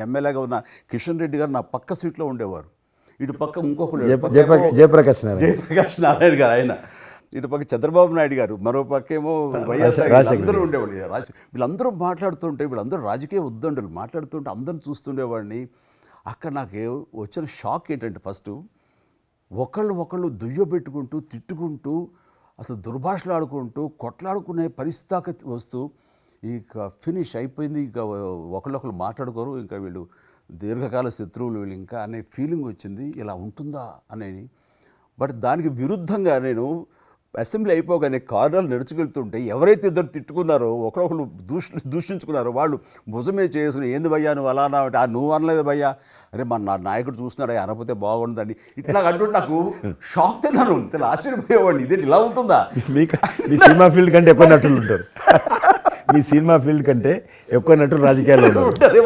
ఎమ్మెల్యేగా ఉన్న కిషన్ రెడ్డి గారు నా పక్క సీట్లో ఉండేవారు. ఇటు పక్క ఇంకొకరు జయప్రకాష్ నారాయణ గారు ఆయన, ఇటు పక్క చంద్రబాబు నాయుడు గారు, మరో పక్క ఏమో వైఎస్ఆర్ అందరూ ఉండేవాళ్ళు. వీళ్ళందరూ మాట్లాడుతుంటే, వీళ్ళందరూ రాజకీయ ఉద్దండులు మాట్లాడుతుంటే అందరిని చూస్తుండేవాడిని. అక్కడ నాకు వచ్చిన షాక్ ఏంటంటే, ఫస్ట్ ఒకళ్ళు దుయ్యబెట్టుకుంటూ తిట్టుకుంటూ అసలు దుర్భాషలు ఆడుకుంటూ కొట్లాడుకునే పరిస్థితి వస్తూ ఇక ఫినిష్ అయిపోయింది, ఇక ఒకళ్ళు మాట్లాడుకోరు, ఇంకా వీళ్ళు దీర్ఘకాల శత్రువులు వీళ్ళు ఇంకా అనే ఫీలింగ్ వచ్చింది. ఇలా ఉంటుందా అనేది. బట్ దానికి విరుద్ధంగా నేను అసెంబ్లీ అయిపోగానే కారులో నడుచుకెళ్తుంటే ఎవరైతే ఇద్దరు తిట్టుకున్నారో, ఒకరొకరు దూషించుకున్నారో వాళ్ళు భుజమే చేసుకుని, ఏంది భయ్యా నువ్వు అలా అన్నావు, నువ్వు అనలేదు భయ్యా, అరే నా నాయకుడు చూస్తున్నాడు అనకపోతే బాగుండదని ఇట్లా అంటుంటే నాకు షాక్ తిన్నాను. చాలా ఆశ్చర్యపోయేవాడిని, ఇదే ఇలా ఉంటుందా. మీ సినిమా ఫీల్డ్ కంటే ఎక్కువ నటులు ఉంటారు, మీ సినిమా ఫీల్డ్ కంటే ఎక్కువ నటులు రాజకీయాల్లో ఉంటారు.